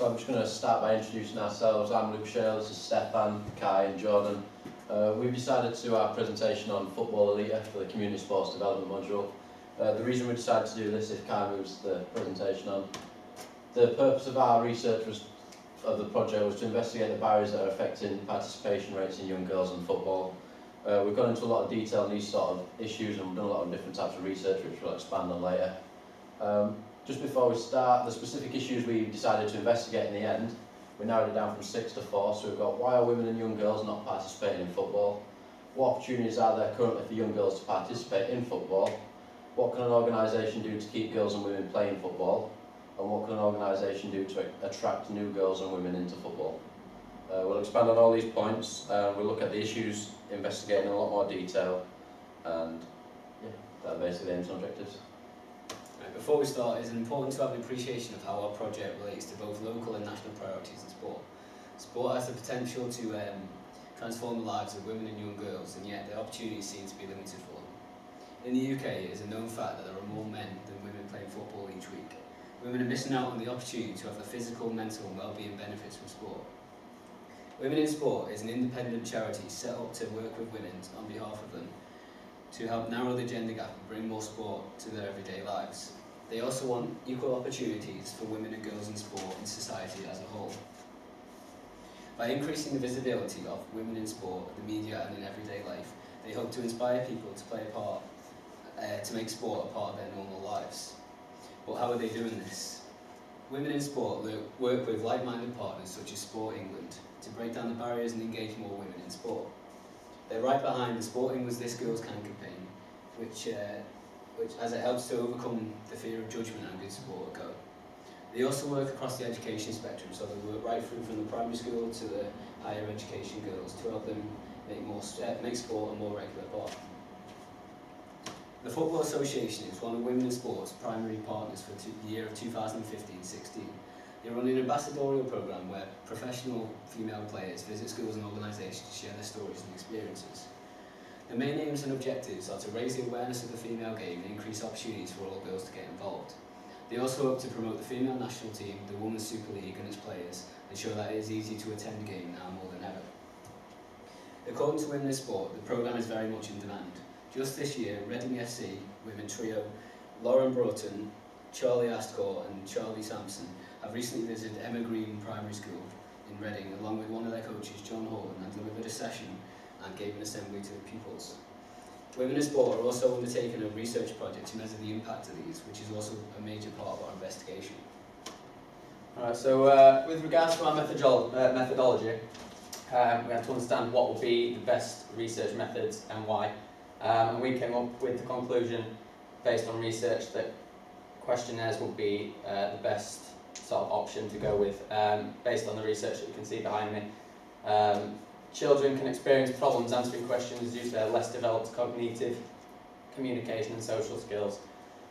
So I'm just going to start by introducing ourselves. I'm Shale, this is Stefan, Kai and Jordan. We've decided to do our presentation on Football Elite for the Community Sports Development module. The reason we decided to do this, if Kai moves the presentation on, the purpose of our research of the project was to investigate the barriers that are affecting participation rates in young girls in football. We've gone into a lot of detail on these sort of issues and we've done a lot of different types of research which we'll expand on later. Just before we start, the specific issues we decided to investigate in the end, we narrowed it down from 6 to 4. So we've got, why are women and young girls not participating in football? What opportunities are there currently for young girls to participate in football? What can an organisation do to keep girls and women playing football? And what can an organisation do to attract new girls and women into football? We'll expand on all these points, we'll look at the issues, investigating in a lot more detail, and yeah, that are basically the aims and objectives. Before we start, it's important to have an appreciation of how our project relates to both local and national priorities in sport. Sport has the potential to transform the lives of women and young girls, and yet the opportunities seem to be limited for them. In the UK, it is a known fact that there are more men than women playing football each week. Women are missing out on the opportunity to have the physical, mental and well-being benefits from sport. Women in Sport is an independent charity set up to work with women on behalf of them to help narrow the gender gap and bring more sport to their everyday lives. They also want equal opportunities for women and girls in sport and society as a whole. By increasing the visibility of women in sport, the media and in everyday life, they hope to inspire people to play a part, to make sport a part of their normal lives. But how are they doing this? Women in Sport work with like-minded partners such as Sport England to break down the barriers and engage more women in sport. They're right behind the Sport England's This Girls Can campaign, which as it helps to overcome the fear of judgment and good sport go. They also work across the education spectrum, so they work right through from the primary school to the higher education girls to help them make sport a more regular part. The Football Association is one of Women in Sport's primary partners for the year of 2015-16. They run an ambassadorial programme where professional female players visit schools and organisations to share their stories and experiences. The main aims and objectives are to raise the awareness of the female game and increase opportunities for all girls to get involved. They also hope to promote the female national team, the Women's Super League and its players, and show that it is easy to attend the game now more than ever. According to Women in Sport, the programme is very much in demand. Just this year, Reading FC women trio Lauren Broughton, Charlie Astcourt and Charlie Sampson have recently visited Emma Green Primary School in Reading along with one of their coaches, John Horton, and delivered a session and gave an assembly to the pupils. Women in Sport are also undertaking a research project to measure the impact of these, which is also a major part of our investigation. Alright, so with regards to our methodology, we had to understand what would be the best research methods and why. And we came up with the conclusion, based on research, that questionnaires would be the best sort of option to go with, based on the research that you can see behind me. Children can experience problems answering questions due to their less developed cognitive, communication and social skills.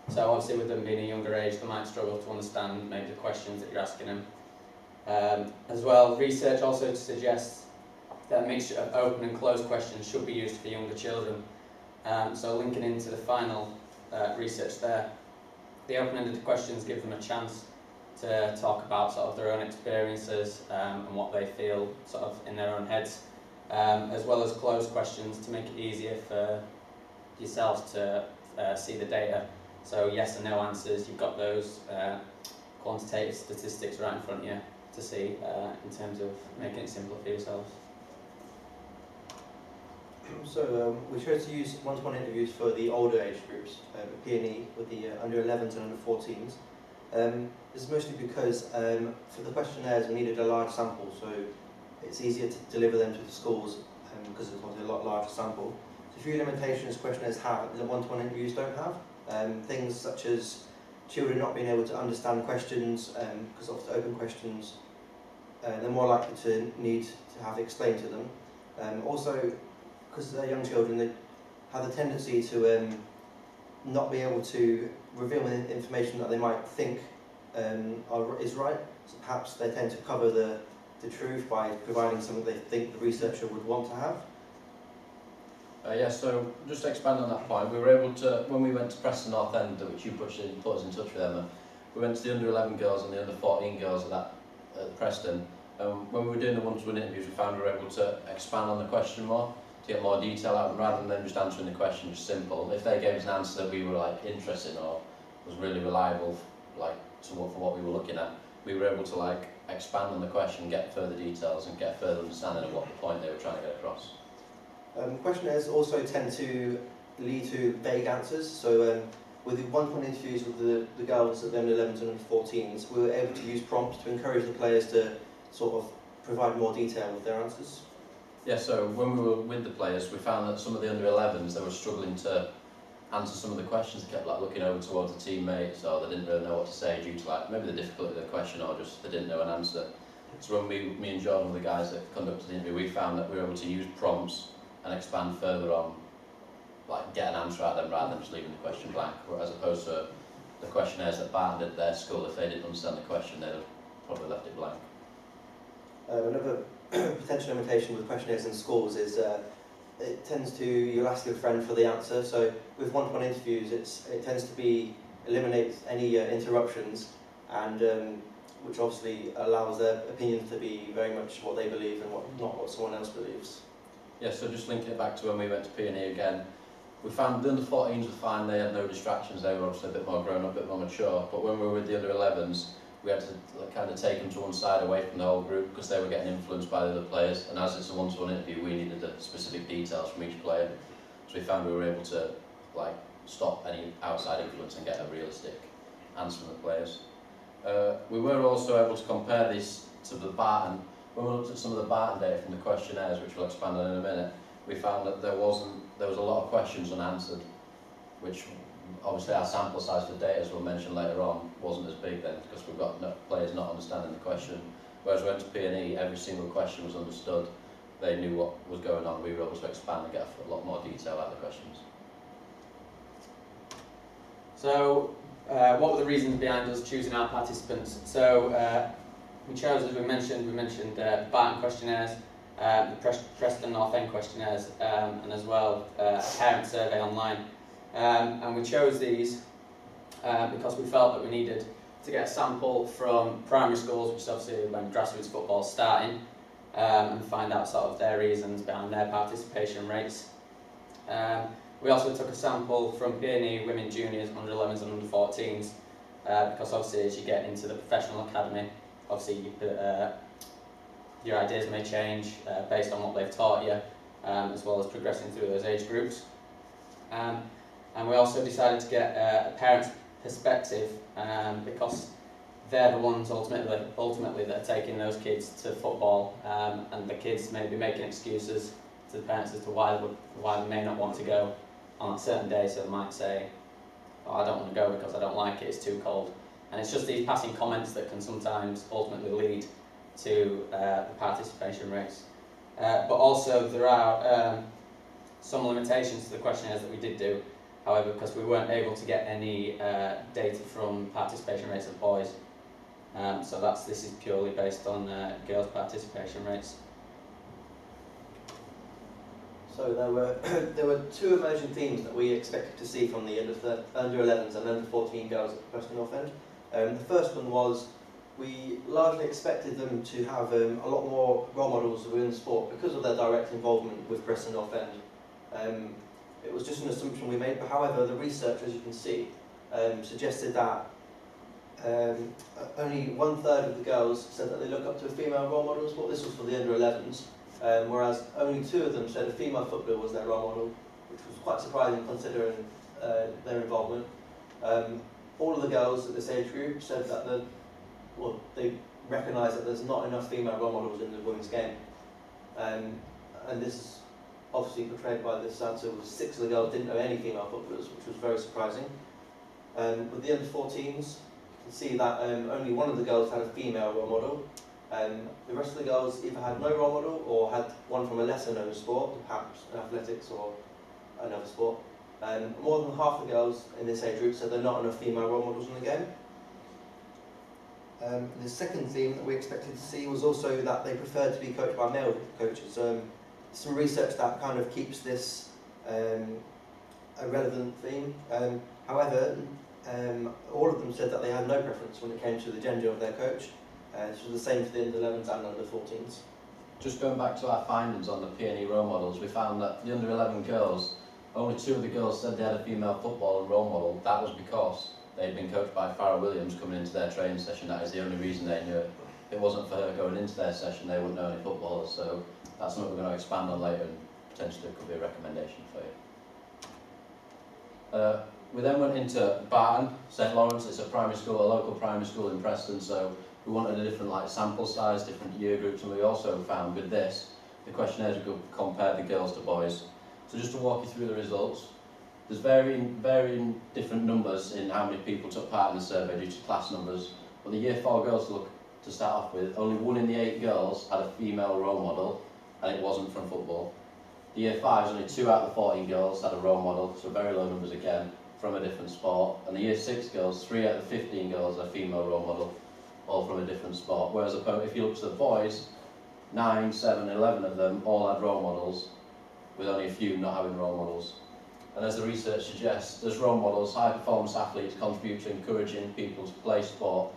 So obviously with them being a younger age, they might struggle to understand maybe the questions that you're asking them. As well, research also suggests that a mixture of open and closed questions should be used for younger children. So linking into the final research there, the open-ended questions give them a chance to talk about sort of their own experiences and what they feel sort of in their own heads, as well as closed questions to make it easier for yourselves to see the data. So yes and no answers, you've got those quantitative statistics right in front of you to see in terms of making it simpler for yourselves. So we chose to use one-to-one interviews for the older age groups, P&E, with the under 11s and under 14s. This is mostly because for the questionnaires we needed a large sample, so it's easier to deliver them to the schools because it's a lot larger sample. So a few limitations questionnaires have that one-to-one interviews don't have. Things such as children not being able to understand questions, because of the open questions, they're more likely to need to have explained to them. Also, because they're young children, they have the tendency to not be able to reveal information that they might think is right. So perhaps they tend to cover the truth by providing something they think the researcher would want to have. Yeah, so just to expand on that point, we were able to, when we went to Preston North End, which you put us in touch with Emma, we went to the under 11 girls and the under 14 girls of that at Preston, when we were doing the one-to-one interviews, we found we were able to expand on the question more, to get more detail out, and rather than just answering the question just simple. If they gave us an answer that we were like interested in or was really reliable, like for what we were looking at, we were able to like expand on the question, get further details, and get further understanding of what the point they were trying to get across. Questionnaires also tend to lead to vague answers. So with the one-to-one interviews with the girls at the under-11s and under-14s, we were able to use prompts to encourage the players to sort of provide more detail with their answers. Yeah, so when we were with the players, we found that some of the under-11s, they were struggling to answer some of the questions. They kept like looking over towards the teammates, or they didn't really know what to say due to like maybe the difficulty of the question, or just they didn't know an answer. So when me and Jordan were the guys that conducted the interview, we found that we were able to use prompts and expand further on, like get an answer out of them rather than just leaving the question blank. As opposed to the questionnaires that Barton did at their school, if they didn't understand the question, they'd have probably left it blank. Another potential limitation with questionnaires in schools is it tends to, you'll ask your friend for the answer. So with one-to-one interviews, it tends to be eliminate any interruptions, and which obviously allows their opinions to be very much what they believe and not what someone else believes. Yeah, so just linking it back to when we went to P&E again, we found the under-14s were fine, they had no distractions, they were obviously a bit more grown up, a bit more mature, but when we were with the under-11s, we had to kind of take them to one side away from the whole group because they were getting influenced by the other players, and as it's a one-to-one interview, we needed the specific details from each player, so we found we were able to like stop any outside influence and get a realistic answer from the players. We were also able to compare this to the Barton. When we looked at some of the Barton data from the questionnaires, which we'll expand on in a minute, we found that there was a lot of questions unanswered, which obviously our sample size for data, as we'll mention later on, wasn't as big then because we've got players not understanding the question. Whereas when we went to P&E, every single question was understood. They knew what was going on. We were able to expand and get a lot more detail out of the questions. So, what were the reasons behind us choosing our participants? So, we chose, as we mentioned Barton questionnaires, the Preston North End questionnaires, and as well a parent survey online. And we chose these because we felt that we needed to get a sample from primary schools, which is obviously when grassroots football is starting, and find out sort of their reasons behind their participation rates. We also took a sample from P&E women juniors, under 11s and under 14s, because obviously as you get into the professional academy, obviously your ideas may change based on what they've taught you, as well as progressing through those age groups. And we also decided to get a parent's perspective because they're the ones ultimately that are taking those kids to football, and the kids may be making excuses to the parents as to why they may not want to go on a certain day. So they might say, "Oh, I don't want to go because I don't like it, it's too cold." And it's just these passing comments that can sometimes ultimately lead to the participation rates. But also there are some limitations to the questionnaires that we did do, however, because we weren't able to get any data from participation rates of boys. So this is purely based on girls' participation rates. So there were two emerging themes that we expected to see from the under-11s and under-14 girls at Preston North End. The first one was we largely expected them to have a lot more role models within sport because of their direct involvement with Preston North End. It was just an assumption we made, but however, the research, as you can see, suggested that only 1/3 of the girls said that they look up to a female role model in sport. This was for the under-11s, whereas only 2 of them said a female footballer was their role model, which was quite surprising considering their involvement. All of the girls at this age group said that they recognise that there's not enough female role models in the women's game, and this is obviously portrayed by this answer with 6 of the girls didn't know any female footballers, which was very surprising. With the under-14s, you can see that only 1 of the girls had a female role model. The rest of the girls either had no role model or had one from a lesser known sport, perhaps athletics or another sport. More than half the girls in this age group said there are not enough female role models in the game. The second theme that we expected to see was also that they preferred to be coached by male coaches. Some research that kind of keeps this a relevant theme. However, all of them said that they had no preference when it came to the gender of their coach. This was the same for the under 11s and under 14s. Just going back to our findings on the P&E role models, we found that the under 11 girls, only 2 of the girls said they had a female footballer role model. That was because they'd been coached by Farrah Williams coming into their training session. That is the only reason they knew it. If it wasn't for her going into their session, they wouldn't know any footballers. So that's something we're going to expand on later, and potentially it could be a recommendation for you. We then went into Barton, St Lawrence. It's a primary school, a local primary school in Preston. So we wanted a different sample size, different year groups, and we also found with this, the questionnaires we could compare the girls to boys. So just to walk you through the results, there's varying different numbers in how many people took part in the survey due to class numbers. But the year 4 girls, to start off with, only 1 in the 8 girls had a female role model, and it wasn't from football. The year 5s, only 2 out of the 14 girls had a role model, so very low numbers again, from a different sport. And the year 6 girls, 3 out of the 15 girls had a female role model, all from a different sport. Whereas if you look to the boys, 9, 7, 11 of them all had role models, with only a few not having role models. And as the research suggests, as role models, high-performance athletes contribute to encouraging people to play sport,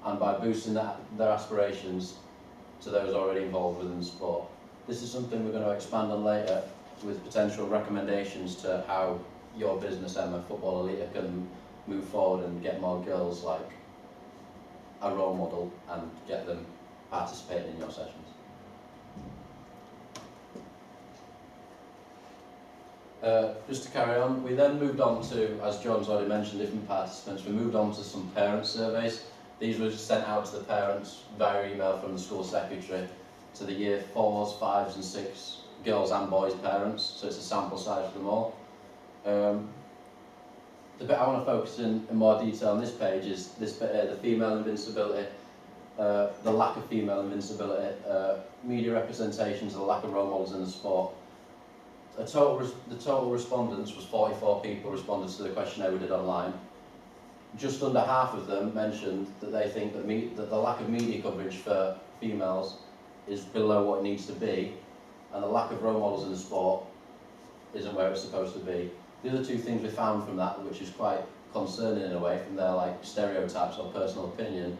and by boosting their aspirations to those already involved within the sport. This is something we're going to expand on later with potential recommendations to how your business, Emma, Football Elite, can move forward and get more girls like a role model and get them participating in your sessions. Just to carry on, we then moved on to, as John's already mentioned, different participants. We moved on to some parent surveys. These were sent out to the parents via email from the school secretary to the year 4s, 5s and 6 girls and boys parents, so it's a sample size for them all. The bit I want to focus in more detail on this page is this bit here, the female invincibility, the lack of female invincibility, media representations, the lack of role models in the sport. The total respondents was 44 people responded to the questionnaire we did online. Just under half of them mentioned that they think that the lack of media coverage for females is below what it needs to be, and the lack of role models in the sport isn't where it's supposed to be. The other 2 things we found from that, which is quite concerning in a way, from their stereotypes or personal opinion,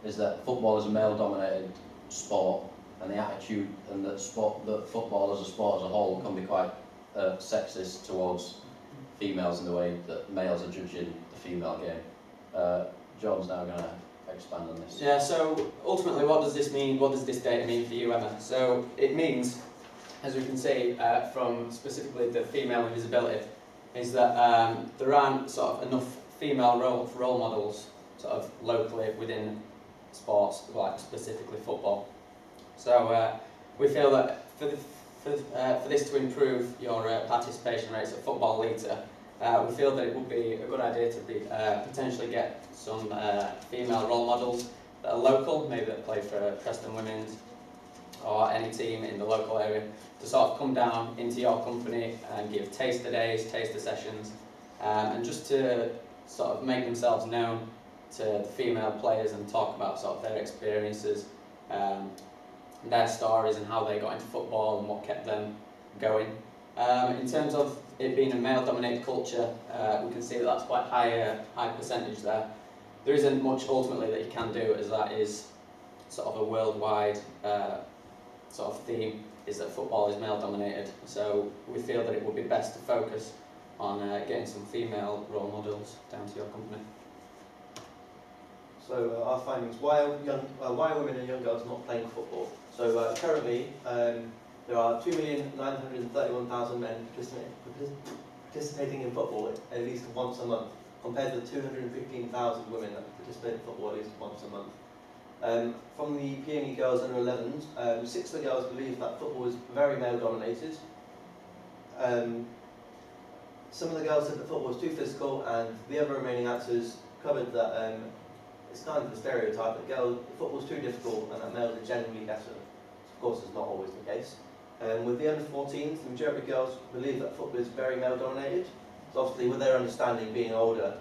is that football is a male-dominated sport, and the attitude and that football as a sport as a whole can be quite sexist towards females in the way that males are judging the female game. John's now going to expand on this. Yeah, so ultimately what does this mean? What does this data mean for you, Emma? So it means, as we can see from specifically the female invisibility, is that there aren't sort of enough female role models sort of locally within sports, specifically football. So we feel that for this to improve your participation rates at Football Elite, we feel that it would be a good idea to potentially get some female role models that are local, maybe that play for Preston Women's or any team in the local area, to sort of come down into your company and give taster days, taster sessions, and just to sort of make themselves known to the female players and talk about sort of their experiences, their stories and how they got into football and what kept them going. In terms of it being a male-dominated culture, we can see that that's quite high percentage there. There isn't much ultimately that you can do, as that is sort of a worldwide sort of theme, is that football is male-dominated. So we feel that it would be best to focus on getting some female role models down to your company. So our findings: why are women and young girls not playing football? So currently there are 2,931,000 men participating in football at least once a month, compared to the 215,000 women that participate in football at least once a month. From the P&E girls under 11s, 6 of the girls believe that football is very male-dominated. Some of the girls said that football is too physical, and the other remaining answers covered that it's kind of a stereotype that football is too difficult and that males are generally better. Of course, it's not always the case. With the under 14s, the majority of girls believe that football is very male-dominated. So obviously, with their understanding being older,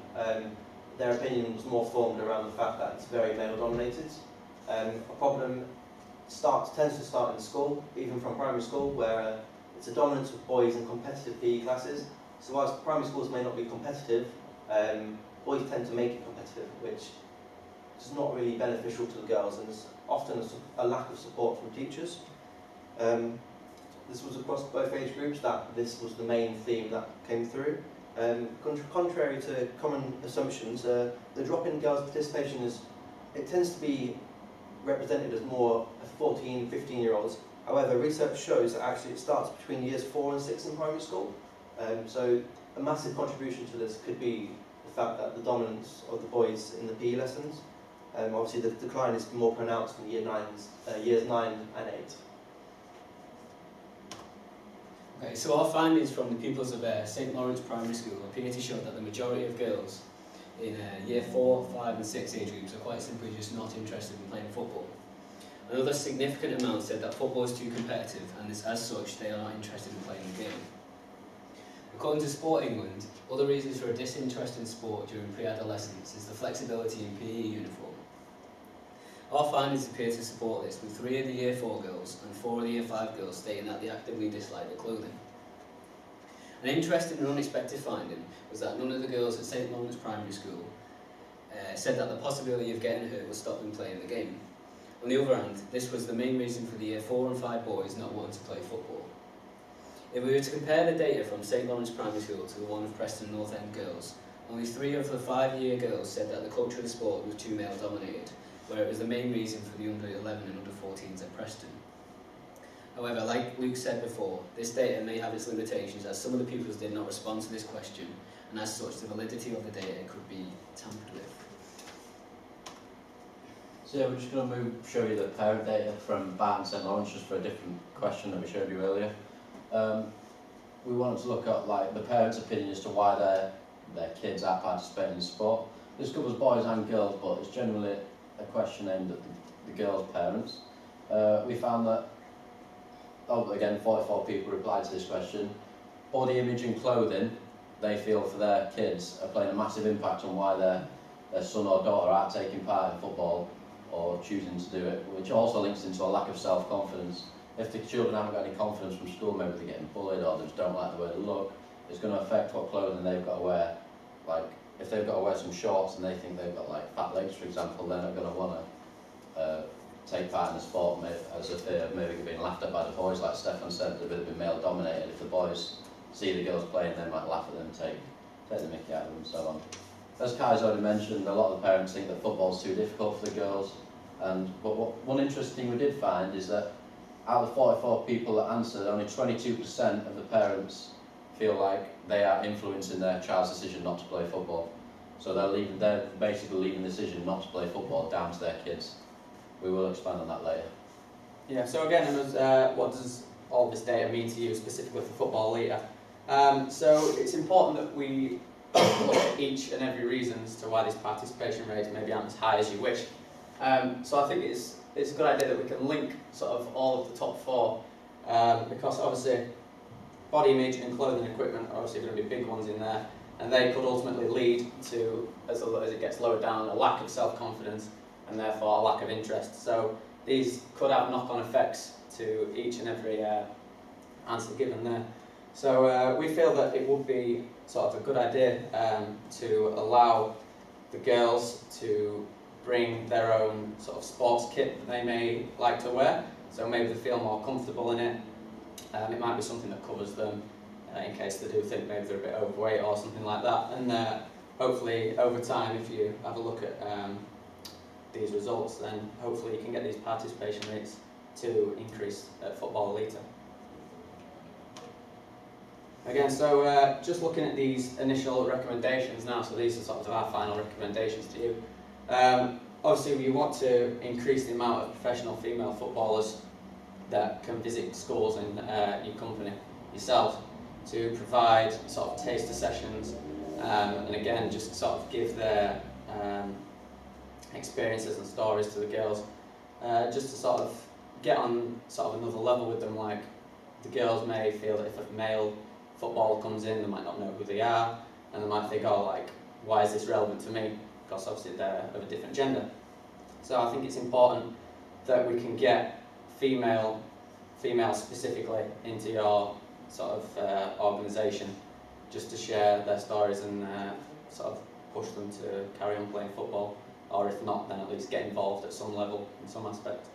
their opinion was more formed around the fact that it's very male-dominated. A problem tends to start in school, even from primary school, where it's a dominance of boys in competitive PE classes. So whilst primary schools may not be competitive, boys tend to make it competitive, which is not really beneficial to the girls, and there's often a lack of support from teachers. This was across both age groups that this was the main theme that came through. Contrary to common assumptions, the drop in girls' participation tends to be represented as more 14, 15-year-olds. However, research shows that actually it starts between years 4 and 6 in primary school. So a massive contribution to this could be the fact that the dominance of the boys in the PE lessons. Obviously, the decline is more pronounced in years 9 and 8. Okay, so our findings from the pupils of St Lawrence Primary School appear to show that the majority of girls in year 4, 5 and 6 age groups are quite simply just not interested in playing football. Another significant amount said that football is too competitive and as such they are not interested in playing the game. According to Sport England, other reasons for a disinterest in sport during pre-adolescence is the flexibility in PE uniform. Our findings appear to support this, with 3 of the year 4 girls and 4 of the year 5 girls stating that they actively dislike the clothing. An interesting and unexpected finding was that none of the girls at St Lawrence Primary School said that the possibility of getting hurt would stop them playing the game. On the other hand, this was the main reason for the year 4 and 5 boys not wanting to play football. If we were to compare the data from St Lawrence Primary School to the one of Preston North End girls, only 3 of the 5-year girls said that the culture of the sport was too male dominated, where it was the main reason for the under 11 and under 14s at Preston. However, like Luke said before, this data may have its limitations as some of the pupils did not respond to this question, and as such the validity of the data could be tampered with. So yeah, we're just going to show you the parent data from Bath and St Lawrence, just for a different question that we showed you earlier. We wanted to look at like the parents' opinion as to why their kids are participating in sport. This covers boys and girls, but it's generally a question aimed at the girls' parents. We found that, again, 44 people replied to this question. Body image and clothing, they feel for their kids, are playing a massive impact on why their son or daughter aren't taking part in football or choosing to do it, which also links into a lack of self-confidence. If the children haven't got any confidence from school, maybe they're getting bullied or they just don't like the way they look, it's going to affect what clothing they've got to wear. Like, if they've got to wear some shorts and they think they've got like fat legs, for example, they're not going to want to take part in the sport as if they're maybe being laughed at by the boys. Like Stefan said, they've been male dominated. If the boys see the girls playing, they might laugh at them, take the mickey out of them and so on. As Kai's already mentioned, a lot of the parents think that football's too difficult for the girls. But one interesting thing we did find is that out of the 44 people that answered, only 22% of the parents feel like they are influencing their child's decision not to play football. So they're basically leaving the decision not to play football down to their kids. We will expand on that later. Yeah, so again, what does all this data mean to you, specifically for Football Elite? So it's important that we look at each and every reason as to why these participation rates maybe aren't as high as you wish. So I think it's a good idea that we can link sort of all of the top 4, because obviously body image and clothing and equipment are obviously going to be big ones in there, and they could ultimately lead to, as it gets lower down, a lack of self-confidence and therefore a lack of interest. So these could have knock-on effects to each and every answer given there. So we feel that it would be sort of a good idea to allow the girls to bring their own sort of sports kit that they may like to wear, so maybe they feel more comfortable in it. It might be something that covers them in case they do think maybe they're a bit overweight or something like that. And hopefully over time, if you have a look at these results, then hopefully you can get these participation rates to increase at Football Elite. Again, so just looking at these initial recommendations now, so these are sort of our final recommendations to you. Obviously, we want to increase the amount of professional female footballers that can visit schools in your company yourself, to provide sort of taster sessions, and again just sort of give their experiences and stories to the girls, just to sort of get on sort of another level with them. Like, the girls may feel that if a male footballer comes in, they might not know who they are, and they might think, oh, like, why is this relevant to me? Because obviously they're of a different gender. So I think it's important that we can get female specifically into your sort of organisation, just to share their stories and sort of push them to carry on playing football or if not, then at least get involved at some level in some aspect.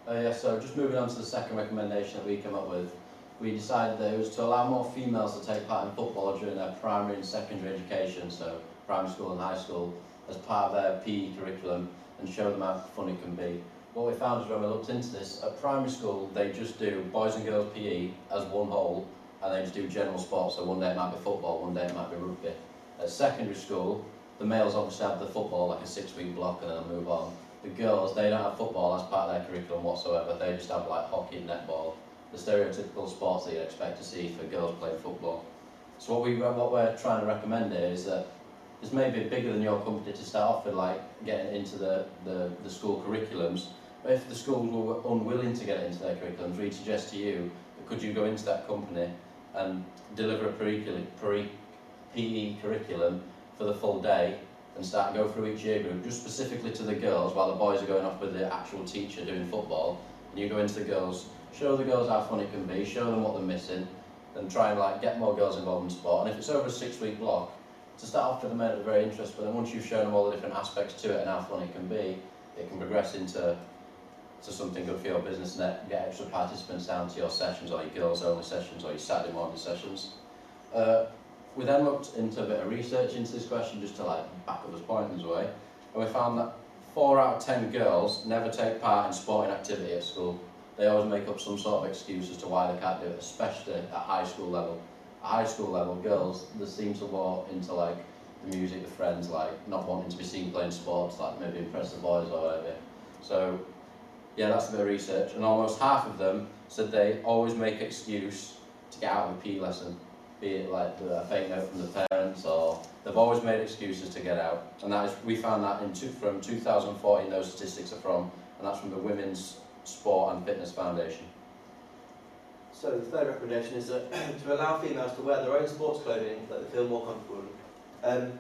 Yeah, so just moving on to the second recommendation that we came up with, we decided that it was to allow more females to take part in football during their primary and secondary education, so primary school and high school, as part of their PE curriculum, and show them how fun it can be. What we found is when we looked into this, at primary school they just do boys and girls PE as one whole, and they just do general sports, so one day it might be football, one day it might be rugby. At secondary school, the males obviously have the football, like a 6-week block, and then they'll move on. The girls, they don't have football as part of their curriculum whatsoever, they just have like hockey and netball, the stereotypical sports that you'd expect to see for girls playing football. So what we're trying to recommend here is that this may be bigger than your company to start off with, like getting into the school curriculums, but if the schools were unwilling to get it into their curriculums, we'd suggest to you that could you go into that company and deliver a PE curriculum for the full day and go through each year group, just specifically to the girls, while the boys are going off with the actual teacher doing football, and you go into the girls, show the girls how fun it can be, show them what they're missing, and try and like get more girls involved in sport. And if it's over a 6-week block, to start off with them at very interested, but then once you've shown them all the different aspects to it and how fun it can be, it can progress into something good for your business and get extra participants down to your sessions, or your girls only sessions, or your Saturday morning sessions. We then looked into a bit of research into this question just to like back up this point in this way, and we found that 4 out of 10 girls never take part in sporting activity at school. They always make up some sort of excuse as to why they can't do it, especially at high school level. At high school level, girls, they seem to walk into like the music, the friends, like not wanting to be seen playing sports, like maybe impress the boys or whatever. So yeah, that's a bit of research, and almost half of them said they always make excuse to get out of a PE lesson, be it like a fake note from the parents, or they've always made excuses to get out. And that is, we found that from 2014, those statistics are from, and that's from the Women's Sport and Fitness Foundation. So the third recommendation is that to allow females to wear their own sports clothing that they feel more comfortable in.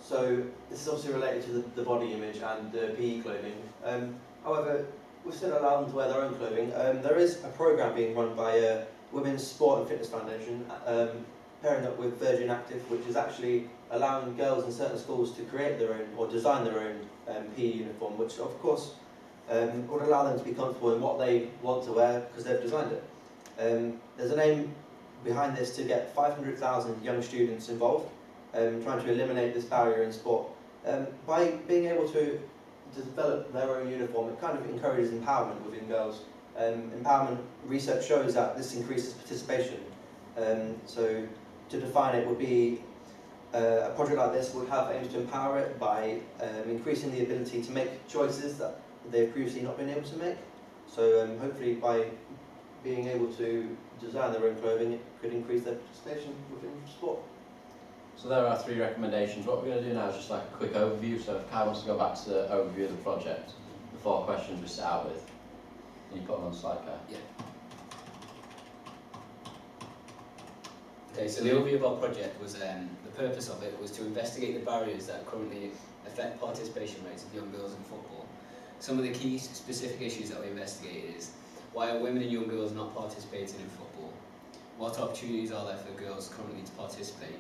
So this is obviously related to the body image and the PE clothing. However, we still allow them to wear their own clothing. There is a programme being run by Women's Sport and Fitness Foundation, pairing up with Virgin Active, which is actually allowing girls in certain schools to create their own or design their own PE uniform, which of course would allow them to be comfortable in what they want to wear because they've designed it. There's an aim behind this to get 500,000 young students involved, trying to eliminate this barrier in sport. By being able to develop their own uniform, it kind of encourages empowerment within girls. Empowerment research shows that this increases participation. So to define it would be a project like this would have aims to empower it by increasing the ability to make choices that they've previously not been able to make. So hopefully by being able to design their own clothing, it could increase their participation within sport. So there are 3 recommendations. What we're going to do now is just like a quick overview. So if Kai wants to go back to the overview of the project, the 4 questions we set out with, can you put them on the slide, Kai? Yeah. Okay, so the overview of our project was, the purpose of it was to investigate the barriers that currently affect participation rates of young girls in football. Some of the key specific issues that we investigated is, why are women and young girls not participating in football? What opportunities are there for girls currently to participate?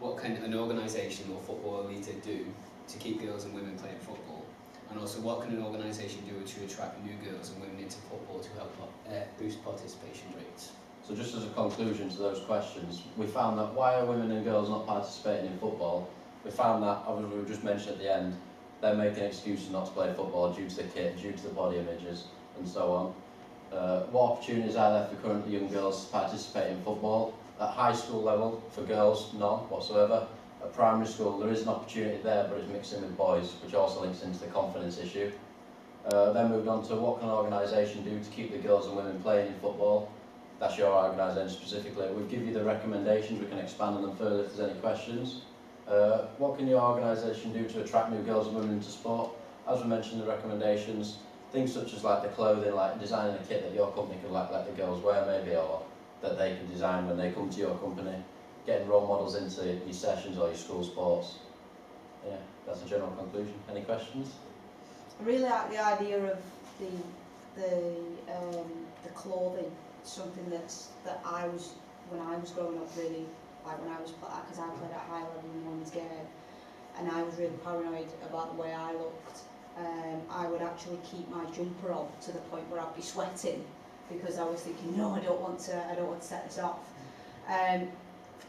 What can an organisation or football elite do to keep girls and women playing football? And also, what can an organisation do to attract new girls and women into football to help boost participation rates? So just as a conclusion to those questions, we found that why are women and girls not participating in football? We found that, obviously we just mentioned at the end, they're making excuses not to play football due to the kit, due to the body images, and so on. What opportunities are there for currently young girls to participate in football? At high school level, for girls, none whatsoever. At primary school, there is an opportunity there, but it's mixed in with boys, which also links into the confidence issue. Then moved on to what can an organisation do to keep the girls and women playing in football? That's your organisation specifically. We'll give you the recommendations, we can expand on them further if there's any questions. What can your organisation do to attract new girls and women into sport? As we mentioned, the recommendations, things such as like the clothing, like designing a kit that your company could like let the girls wear maybe, or that they can design when they come to your company. Getting role models into your sessions or your school sports. Yeah, that's a general conclusion. Any questions? I really like the idea of the clothing. Something that I was, when I was growing up, really like when I was because I played at high level in women's game. and I was really paranoid about the way I looked. I would actually keep my jumper on to the point where I'd be sweating because I was thinking, no, I don't want to set this off.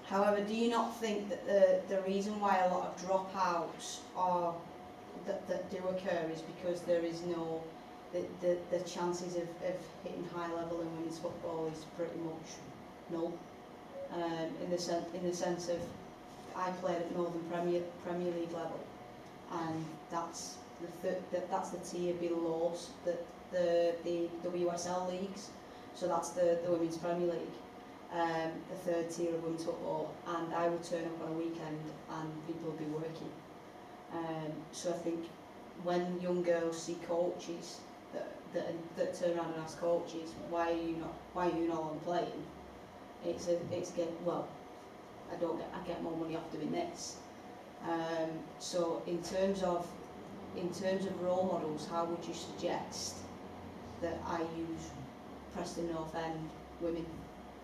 However, do you not think that the reason why a lot of dropouts are that do occur is because there is no the chances of hitting high level in women's football is pretty much null. In the sense of I played at Northern Premier League level, and that's that's the tier below the WSL leagues. So that's the Women's Premier League, the third tier of women's football. And I would turn up on a weekend and people would be working. So I think when young girls see coaches that turn around and ask coaches, why are you not on playing? It's well, I get more money off doing this. So in terms of role models, how would you suggest that I use Preston North End women?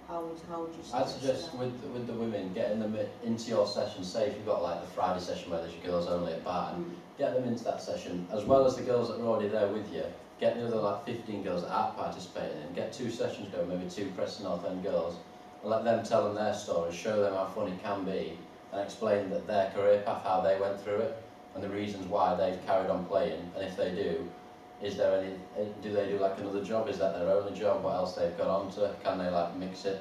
How would you suggest I'd suggest that? with the women, getting them into your session. Say if you've got like the Friday session where there's your girls only at Barton, get them into that session, as well as the girls that are already there with you. Get the other like 15 girls that aren't participating in, get 2 sessions going, maybe 2 Preston North End girls, and let them tell them their stories, show them how fun it can be, and explain that their career path, how they went through it, and the reasons why they've carried on playing, and if they do, do they do like another job? Is that their only job? What else they've got onto? Can they like mix it?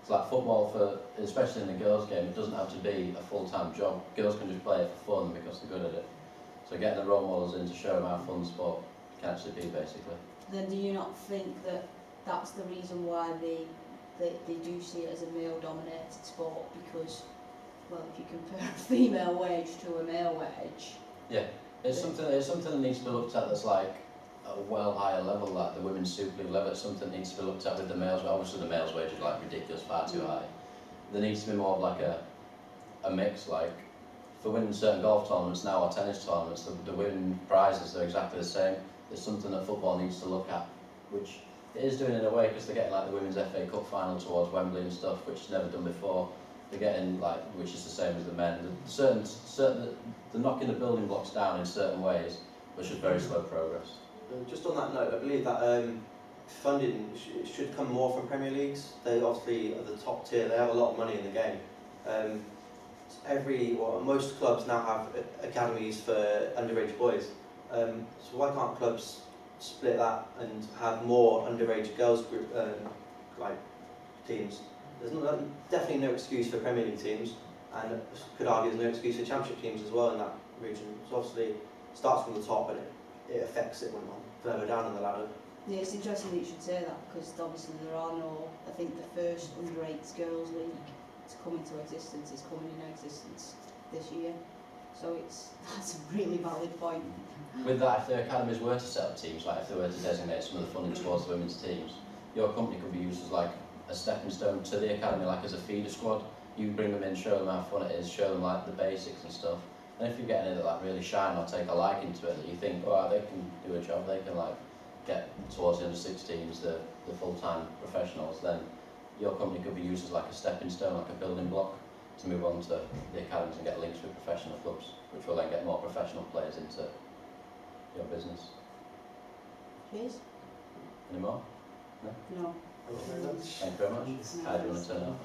It's like football especially in the girls' game, it doesn't have to be a full-time job. Girls can just play it for fun because they're good at it. So getting the role models in to show them how fun sport can actually be, basically. Then do you not think that that's the reason why they do see it as a male-dominated sport? Because, well, if you compare a female wage to a male wage, It's something that needs to be looked at that's like at a well higher level, like the women's Super League level. It's something that needs to be looked at with the males. Obviously, the males' wage is like ridiculous, far too high. There needs to be more of like a mix, like for winning certain golf tournaments now or tennis tournaments, the women prizes are exactly the same. It's something that football needs to look at, which it is doing in a way because they're getting like the women's FA Cup final towards Wembley and stuff, which is never done before. They're getting like, which is the same as the men. Certain, they're knocking the building blocks down in certain ways, but it's just very slow progress. Just on that note, I believe that funding should come more from Premier Leagues. They obviously are the top tier. They have a lot of money in the game. Most clubs now have academies for underage boys. So why can't clubs split that and have more underage girls group teams? There's definitely no excuse for Premier League teams, and could argue there's no excuse for Championship teams as well in that region. So obviously it starts from the top and it affects it when on further down on the ladder. yeah, it's interesting that you should say that because obviously there are no. I think the first under-8s girls league to come into existence is coming in existence this year. So that's a really valid point. With that, if the academies were to set up teams, like if they were to designate some of the funding towards the women's teams, your company could be used as like a stepping stone to the academy, like as a feeder squad. You bring them in, show them how fun it is, show them like the basics and stuff. And if you get any that like really shine or take a liking to it, that you think, oh, they can do a job, they can like get towards the under-16s, the full-time professionals, then your company could be used as like a stepping stone, like a building block to move on to the academies and get links with professional clubs, which will then get more professional players into your business. Cheers. Any more? No. Thank you very much. Thank you very much. How do you want to turn it off?